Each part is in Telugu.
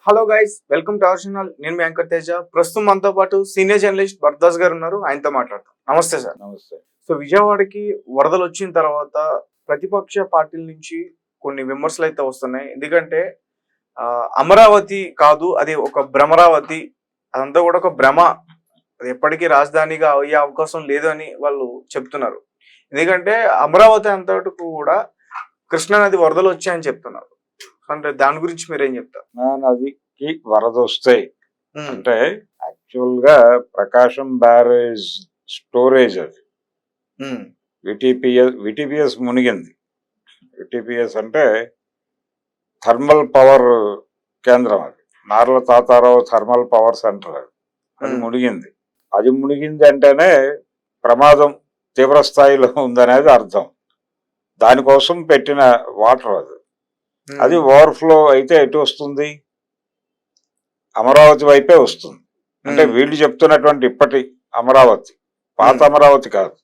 Hello guys, welcome to our channel. నేను మీ యాంకర్ తేజ. ప్రస్తుతం మనతో పాటు సీనియర్ జర్నలిస్ట్ భరద్వాజ్ గారు ఉన్నారు. ఆయనతో మాట్లాడతాం. నమస్తే సార్. నమస్తే. సో విజయవాడకి వరదలు వచ్చిన తర్వాత ప్రతిపక్ష పార్టీల నుంచి కొన్ని విమర్శలు అయితే వస్తున్నాయి. ఎందుకంటే అమరావతి కాదు, అది ఒక భ్రమరావతి, అదంతా కూడా ఒక భ్రమ, అది ఎప్పటికీ రాజధానిగా అయ్యే అవకాశం లేదు అని వాళ్ళు చెప్తున్నారు. ఎందుకంటే అమరావతి అంతటికి కూడా కృష్ణానది వరదలు వచ్చాయని చెప్తున్నారు. అంటే దాని గురించి మీరేం చెప్తారు? నదికి వరద వస్తాయి అంటే యాక్చువల్ గా ప్రకాశం బ్యారేజ్ స్టోరేజ్ అది విటిపిఎస్ మునిగింది. విటిపిఎస్ అంటే థర్మల్ పవర్ కేంద్రం, అది Narla Tatarao thermal power centre. అది మునిగింది. అది మునిగింది అంటేనే ప్రమాదం తీవ్ర స్థాయిలో ఉందనేది అర్థం. దానికోసం పెట్టిన వాటర్ అది. అది ఓవర్ఫ్లో అయితే ఎటు వస్తుంది? అమరావతి వైపే వస్తుంది. అంటే వీళ్ళు చెప్తున్నటువంటి ఇప్పటి అమరావతి పాత అమరావతి కాదు.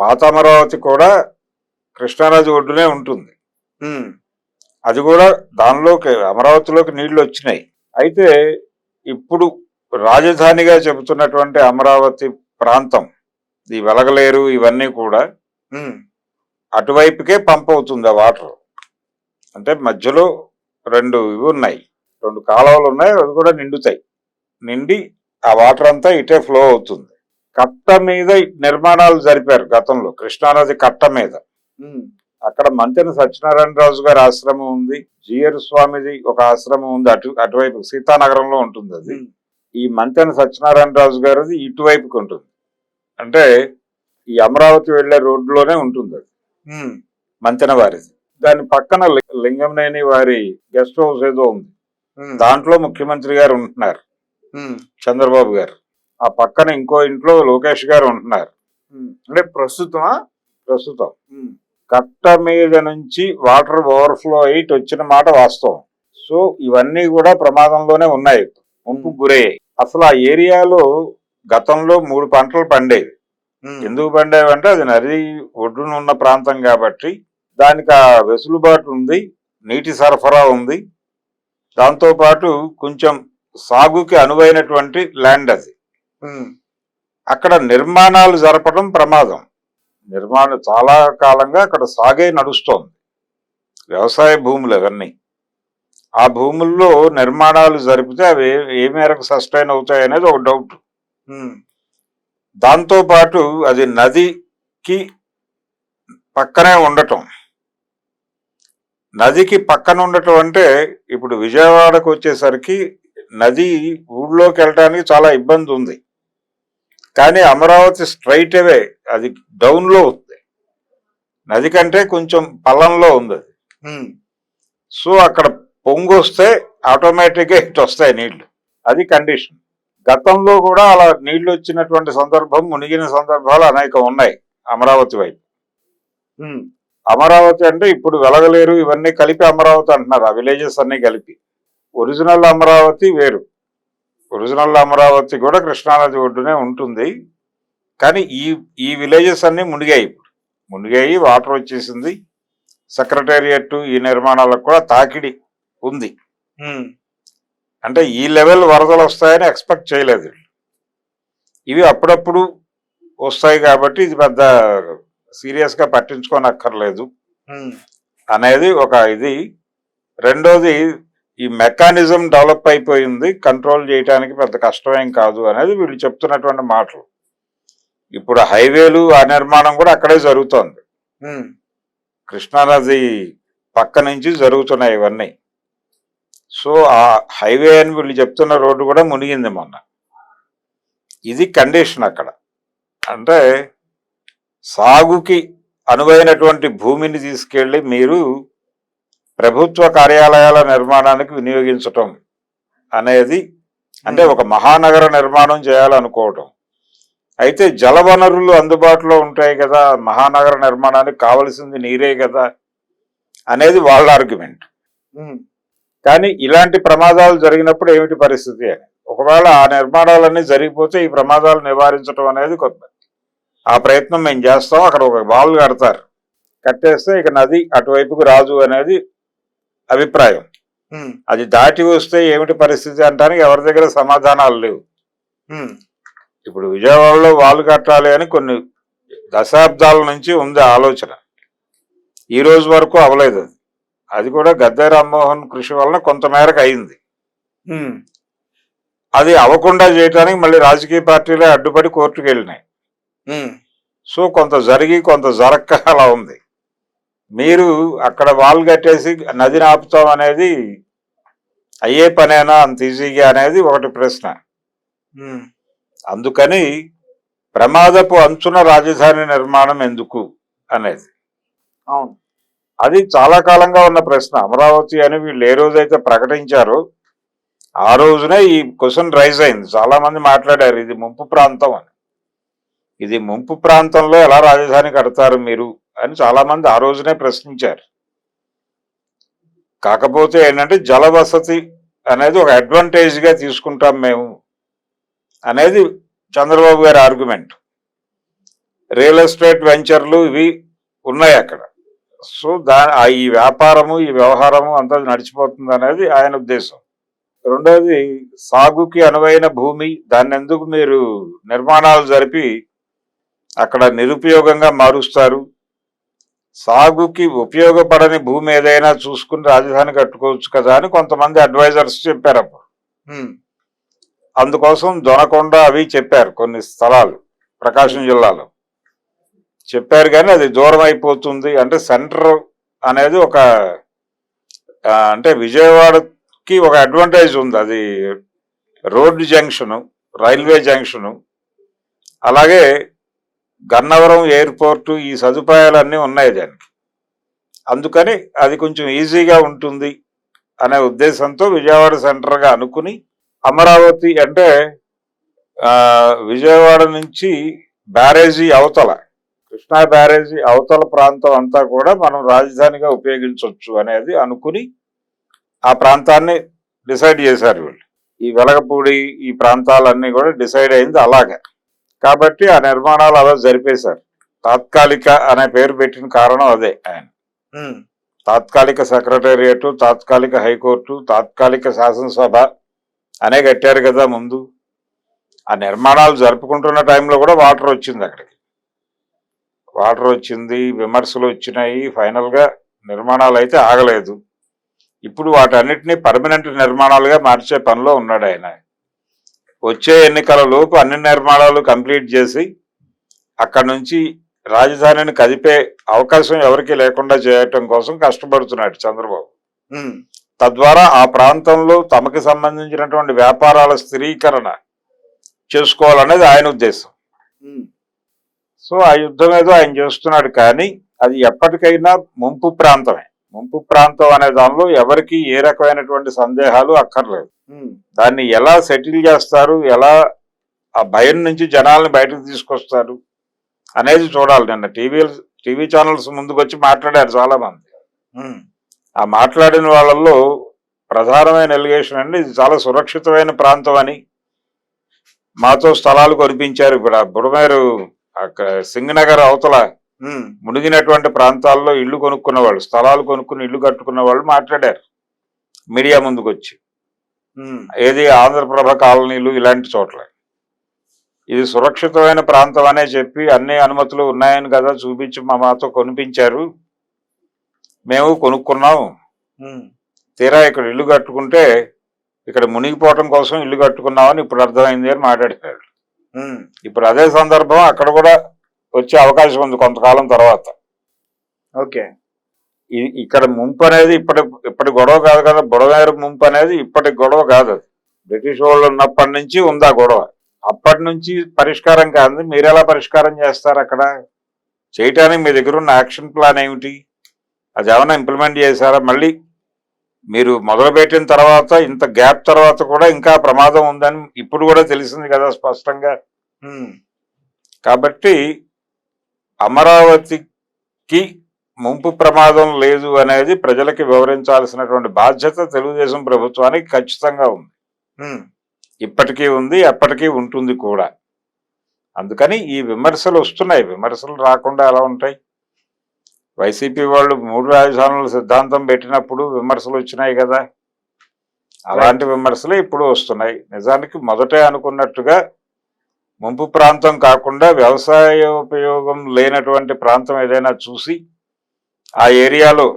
పాత అమరావతి కూడా కృష్ణానది ఒడ్డునే ఉంటుంది. అది కూడా దానిలోకి అమరావతిలోకి నీళ్లు వచ్చినాయి. అయితే ఇప్పుడు రాజధానిగా చెబుతున్నటువంటి అమరావతి ప్రాంతం, ఈ వెలగలేరు ఇవన్నీ కూడా అటువైపుకే పంప్ అవుతుంది ఆ వాటర్. అంటే మధ్యలో రెండు కాలువలు ఉన్నాయి, అవి కూడా నిండుతాయి. నిండి ఆ వాటర్ అంతా ఇటే ఫ్లో అవుతుంది. కట్ట మీద నిర్మాణాలు జరిపారు గతంలో, కృష్ణానది కట్ట మీద. అక్కడ మంతెన సత్యనారాయణ రాజు గారి ఆశ్రమం ఉంది, జిఆర్ స్వామిది ఒక ఆశ్రమం ఉంది. అటువైపు సీతానగరంలో ఉంటుంది అది. ఈ మంతెన సత్యనారాయణ రాజు గారిది ఇటువైపుకి ఉంటుంది. అంటే ఈ అమరావతి వెళ్లే రోడ్డులోనే ఉంటుంది అది, మంతెన వారిది. దాని పక్కన లింగంనేని వారి గెస్ట్ హౌస్ ఏదో ఉంది, దాంట్లో ముఖ్యమంత్రి గారు ఉంటున్నారు, చంద్రబాబు గారు. ఆ పక్కన ఇంకో ఇంట్లో లోకేష్ గారు ఉంటున్నారు. అంటే ప్రస్తుతం కట్ట మీద నుంచి వాటర్ ఓవర్ఫ్లో అయ్యి వచ్చిన మాట వాస్తవం. సో ఇవన్నీ కూడా ప్రమాదంలోనే ఉన్నాయి, ముంపుకు గురయ్యాయి. అసలు ఆ ఏరియాలో గతంలో 3 పంటలు పండేవి. ఎందుకు పండేవి అంటే అది నది ఒడ్డున ఉన్న ప్రాంతం కాబట్టి దానికి ఆ వెసులుబాటు ఉంది, నీటి సరఫరా ఉంది. దాంతోపాటు కొంచెం సాగుకి అనువైనటువంటి ల్యాండ్ అది. అక్కడ నిర్మాణాలు జరపడం ప్రమాదం. చాలా కాలంగా అక్కడ సాగే నడుస్తోంది, వ్యవసాయ భూములు అవన్నీ. ఆ భూముల్లో నిర్మాణాలు జరిపితే అవి ఏ మేరకు సస్టైన్ అవుతాయి అనేది ఒక డౌట్. దాంతోపాటు అది నదికి పక్కనే ఉండటం. నదికి పక్కన ఉండటం అంటే ఇప్పుడు విజయవాడకు వచ్చేసరికి నది ఊళ్ళోకి వెళ్ళటానికి చాలా ఇబ్బంది ఉంది. కానీ అమరావతి స్ట్రైట్ అవే అది డౌన్లో ఉంది, నది కంటే కొంచెం పల్లంలో ఉంది అది. సో అక్కడ పొంగు వస్తే ఆటోమేటిక్గా ఇటు వస్తాయి నీళ్లు, అది కండిషన్. గతంలో కూడా అలా నీళ్లు వచ్చినటువంటి సందర్భం, మునిగిన సందర్భాలు అనేకం ఉన్నాయి అమరావతి వైపు. అమరావతి అంటే ఇప్పుడు వెలగలేరు ఇవన్నీ కలిపి అమరావతి అంటున్నారు, ఆ విలేజెస్ అన్ని కలిపి. ఒరిజినల్ అమరావతి వేరు. ఒరిజినల్ అమరావతి కూడా కృష్ణానది ఒడ్డునే ఉంటుంది. కానీ ఈ విలేజెస్ అన్ని మునిగాయి, వాటర్ వచ్చేసింది. సెక్రటేరియట్ ఈ నిర్మాణాలకు కూడా తాకిడి ఉంది. అంటే ఈ లెవెల్ వరదలు వస్తాయని ఎక్స్పెక్ట్ చేయలేదు. ఇవి అప్పుడప్పుడు వస్తాయి కాబట్టి ఇది పెద్ద సీరియస్ గా పట్టించుకోనక్కర్లేదు అనేది ఒక ఇది. రెండోది, ఈ మెకానిజం డెవలప్ అయిపోయింది, కంట్రోల్ చేయడానికి పెద్ద కష్టమేం కాదు అనేది వీళ్ళు చెప్తున్నటువంటి మాటలు. ఇప్పుడు హైవేలు ఆ నిర్మాణం కూడా అక్కడే జరుగుతోంది, కృష్ణానది పక్క నుంచి జరుగుతున్నాయి ఇవన్నీ. సో ఆ హైవే అని వీళ్ళు చెప్తున్న రోడ్డు కూడా మునిగింది మొన్న. ఇది కండిషన్ అక్కడ. అంటే సాగుకి అనువైనటువంటి భూమిని తీసుకెళ్లి మీరు ప్రభుత్వ కార్యాలయాల నిర్మాణానికి వినియోగించటం అనేది, అంటే ఒక మహానగర నిర్మాణం చేయాలనుకోవటం. అయితే జలవనరులు అందుబాటులో ఉంటాయి కదా, మహానగర నిర్మాణానికి కావలసింది నీరే కదా అనేది వాళ్ళ ఆర్గ్యుమెంట్. కానీ ఇలాంటి ప్రమాదాలు జరిగినప్పుడు ఏమిటి పరిస్థితి అని, ఒకవేళ ఆ నిర్మాణాలన్నీ జరిగిపోతే ఈ ప్రమాదాలు నివారించడం అనేది కొత్త. ఆ ప్రయత్నం మేము చేస్తాం. అక్కడ ఒక వాల్ కడతారు, కట్టేస్తే ఇక నది అటువైపుకు రాజు అనేది అభిప్రాయం. ఉమ్, అది దాటి వస్తే ఏమిటి పరిస్థితి అంటానికి ఎవరి దగ్గర సమాధానాలు లేవు. ఉమ్, ఇప్పుడు విజయవాడలో వాళ్ళు కట్టాలి అని కొన్ని దశాబ్దాల నుంచి ఉంది ఆలోచన. ఈ రోజు వరకు అవలేదు. అది కూడా గద్దె రామ్మోహన్ కృషి వలన కొంతమేరకు అయింది. ఉమ్, అది అవ్వకుండా చేయడానికి మళ్ళీ రాజకీయ పార్టీలే అడ్డుపడి కోర్టుకు వెళ్ళినాయి. ఉమ్, సో కొంత జరిగి కొంత జరక్క అలా ఉంది. మీరు అక్కడ వాల్ కట్టేసి నదిని ఆపుతాం అనేది అయ్యే పనేనా అంత ఈజీగా అనేది ఒకటి ప్రశ్న. ఉమ్, అందుకని ప్రమాదపు అంచున రాజధాని నిర్మాణం ఎందుకు అనేది అవును. అది చాలా కాలంగా ఉన్న ప్రశ్న. అమరావతి అని వీళ్ళు ఏ రోజైతే ప్రకటించారో ఆ రోజునే ఈ క్వశ్చన్ రైజ్ అయింది. చాలా మంది మాట్లాడారు ఇది ముంపు ప్రాంతం అని. ఇది ముంపు ప్రాంతంలో ఎలా రాజధాని కడతారు మీరు అని చాలా మంది ఆ రోజునే ప్రశ్నించారు. కాకపోతే ఏంటంటే జల వసతి అనేది ఒక అడ్వాంటేజ్ గా తీసుకుంటాం మేము అనేది చంద్రబాబు గారి ఆర్గ్యుమెంట్. రియల్ ఎస్టేట్ వెంచర్లు ఇవి ఉన్నాయి అక్కడ. సో ఈ వ్యాపారము ఈ వ్యవహారము అంతా నడిచిపోతుంది అనేది ఆయన ఉద్దేశం. రెండోది సాగుకి అనువైన భూమి, దాన్ని ఎందుకు మీరు నిర్మాణాలు జరిపి అక్కడ నిరుపయోగంగా మారుస్తారు? సాగుకి ఉపయోగపడని భూమి ఏదైనా చూసుకుని రాజధాని కట్టుకోవచ్చు కదా అని కొంతమంది అడ్వైజర్స్ చెప్పారు అప్పుడు. ఉమ్, అందుకోసం దొనకొండ అవి చెప్పారు, కొన్ని స్థలాలు ప్రకాశం జిల్లాలో చెప్పారు. కానీ అది దూరం అయిపోతుంది అంటే సెంటర్ అనేది ఒక అంటే విజయవాడకి ఒక అడ్వాంటేజ్ ఉంది. అది రోడ్డు జంక్షను, రైల్వే జంక్షను, అలాగే గన్నవరం ఎయిర్పోర్టు, ఈ సదుపాయాలన్నీ ఉన్నాయి దానికి. అందుకని అది కొంచెం ఈజీగా ఉంటుంది అనే ఉద్దేశంతో విజయవాడ సెంటర్గా అనుకుని అమరావతి అంటే విజయవాడ నుంచి బ్యారేజీ అవతల, కృష్ణా బ్యారేజీ అవతల ప్రాంతం అంతా కూడా మనం రాజధానిగా ఉపయోగించవచ్చు అనేది అనుకుని ఆ ప్రాంతాన్ని డిసైడ్ చేశారు వీళ్ళు. ఈ వెలగపూడి ఈ ప్రాంతాలన్నీ కూడా డిసైడ్ అయింది అలాగే. కాబట్టి ఆ నిర్మాణాలు అలా జరిపేశారు. తాత్కాలిక అనే పేరు పెట్టిన కారణం అదే. ఆయన తాత్కాలిక సెక్రటేరియట్, తాత్కాలిక హైకోర్టు, తాత్కాలిక శాసనసభ అనే కట్టారు కదా ముందు. ఆ నిర్మాణాలు జరుపుకుంటున్న టైంలో కూడా వాటర్ వచ్చింది అక్కడికి. వాటర్ వచ్చింది, విమర్శలు వచ్చినాయి, ఫైనల్ గా నిర్మాణాలు అయితే ఆగలేదు. ఇప్పుడు వాటన్నిటినీ పర్మనెంట్ నిర్మాణాలుగా మార్చే పనిలో ఉన్నాడు ఆయన. వచ్చే ఎన్నికల లోపు అన్ని నిర్మాణాలు కంప్లీట్ చేసి అక్కడ నుంచి రాజధానిని కదిపే అవకాశం ఎవరికి లేకుండా చేయటం కోసం కష్టపడుతున్నాడు చంద్రబాబు. తద్వారా ఆ ప్రాంతంలో తమకి సంబంధించినటువంటి వ్యాపారాల స్థిరీకరణ చేసుకోవాలనేది ఆయన ఉద్దేశం. సో ఆ యుద్ధం ఏదో ఆయన చేస్తున్నాడు. కానీ అది ఎప్పటికైనా ముంపు ప్రాంతమే. ముంపు ప్రాంతం అనే దానిలో ఎవరికి ఏ రకమైనటువంటి సందేహాలు అక్కర్లేదు. దాన్ని ఎలా సెటిల్ చేస్తారు, ఎలా ఆ భయం నుంచి జనాల్ని బయటకు తీసుకొస్తారు అనేది చూడాలి. నిన్న టీవీ ఛానల్స్ ముందుకు వచ్చి మాట్లాడారు చాలా మంది. ఆ మాట్లాడిన వాళ్ళల్లో ప్రధానమైన ఎలిగేషన్ అండి, ఇది చాలా సురక్షితమైన ప్రాంతం అని మాతో స్థలాలు కొనిపించారు. ఇప్పుడు ఆ బుడమేరు సింగనగర్ అవతల మునిగినటువంటి ప్రాంతాల్లో ఇళ్లు కొనుక్కున్న వాళ్ళు, స్థలాలు కొనుక్కుని ఇళ్లు కట్టుకున్న వాళ్ళు మాట్లాడారు మీడియా ముందుకు వచ్చి. ఏది ఆంధ్రప్రభ కాలనీలు ఇలాంటి చోట్ల ఇది సురక్షితమైన ప్రాంతం అనే చెప్పి అన్ని అనుమతులు ఉన్నాయని కదా చూపించి మాతో కొనిపించారు, మేము కొనుక్కున్నాం. తీరా ఇక్కడ ఇల్లు కట్టుకుంటే ఇక్కడ మునిగిపోవటం కోసం ఇల్లు కట్టుకున్నామని ఇప్పుడు అర్థమైంది అని మాట్లాడారు. ఇప్పుడు అదే సందర్భం అక్కడ కూడా వచ్చే అవకాశం ఉంది కొంతకాలం తర్వాత. ఓకే, ఇక్కడ ముంపు అనేది ఇప్పటి గొడవ కాదు కదా. బుడమేరు ముంపు అనేది ఇప్పటి గొడవ కాదు. అది బ్రిటిష్ వాళ్ళు ఉన్నప్పటి నుంచి ఉందా గొడవ. అప్పటి నుంచి పరిష్కారం కాదు. మీరు ఎలా పరిష్కారం చేస్తారు? అక్కడ చేయటానికి మీ దగ్గర ఉన్న యాక్షన్ ప్లాన్ ఏమిటి? అది ఏమైనా ఇంప్లిమెంట్ చేశారా? మళ్ళీ మీరు మొదలుపెట్టిన తర్వాత ఇంత గ్యాప్ తర్వాత కూడా ఇంకా ప్రమాదం ఉందని ఇప్పుడు కూడా తెలిసింది కదా స్పష్టంగా. కాబట్టి అమరావతికి ముంపు ప్రమాదం లేదు అనేది ప్రజలకి వివరించాల్సినటువంటి బాధ్యత తెలుగుదేశం ప్రభుత్వానికి ఖచ్చితంగా ఉంది. ఇప్పటికీ ఉంది, ఎప్పటికీ ఉంటుంది కూడా. అందుకని ఈ విమర్శలు వస్తున్నాయి. విమర్శలు రాకుండా ఎలా ఉంటాయి? వైసీపీ వాళ్ళు 3 రాజధానుల సిద్ధాంతం పెట్టినప్పుడు విమర్శలు వచ్చినాయి కదా. అలాంటి విమర్శలే ఇప్పుడు వస్తున్నాయి. నిజానికి మొదటే అనుకున్నట్టుగా ముంపు ప్రాంతం కాకుండా వ్యవసాయ ఉపయోగం లేనటువంటి ప్రాంతం ఏదైనా చూసి ఆ ఏరియాలో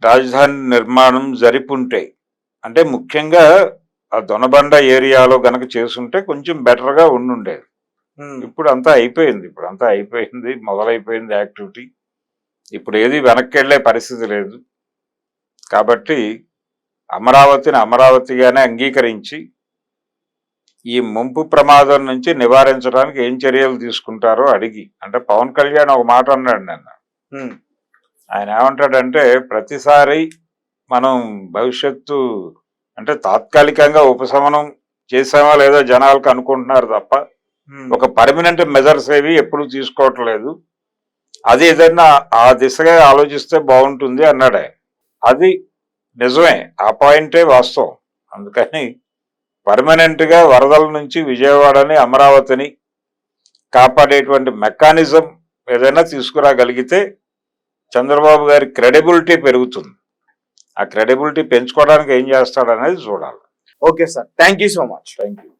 రాజధాని నిర్మాణం జరిపుంటే, అంటే ముఖ్యంగా ఆ దొనబండ ఏరియాలో గనక చేసుంటే కొంచెం బెటర్గా ఉండుండేది. ఇప్పుడు అంతా అయిపోయింది, మొదలైపోయింది యాక్టివిటీ. ఇప్పుడు ఏది వెనక్కి వెళ్ళే పరిస్థితి లేదు. కాబట్టి అమరావతిని అమరావతిగానే అంగీకరించి ఈ ముంపు ప్రమాదం నుంచి నివారించడానికి ఏం చర్యలు తీసుకుంటారో అడిగి, అంటే పవన్ కళ్యాణ్ ఒక మాట అన్నాడు నిన్న. ఆయన ఏమంటాడంటే, ప్రతిసారి మనం భవిష్యత్తు అంటే తాత్కాలికంగా ఉపశమనం చేసామా లేదో జనాలకు అనుకుంటున్నారు తప్ప ఒక పర్మనెంట్ మెజర్స్ ఏవి ఎప్పుడు తీసుకోవట్లేదు. అది ఏదైనా ఆ దిశగా ఆలోచిస్తే బాగుంటుంది అన్నాడు ఆయన. అది నిజమే, ఆ పాయింటే వాస్తవం. అందుకని పర్మనెంట్ గా వరదల నుంచి విజయవాడని అమరావతిని కాపాడేటువంటి మెకానిజం ఏదైనా తీసుకురాగలిగితే చంద్రబాబు గారి క్రెడిబిలిటీ పెరుగుతుంది. ఆ క్రెడిబిలిటీ పెంచుకోవడానికి ఏం చేస్తాడనేది చూడాలి. Okay sir, thank you so much. Thank you.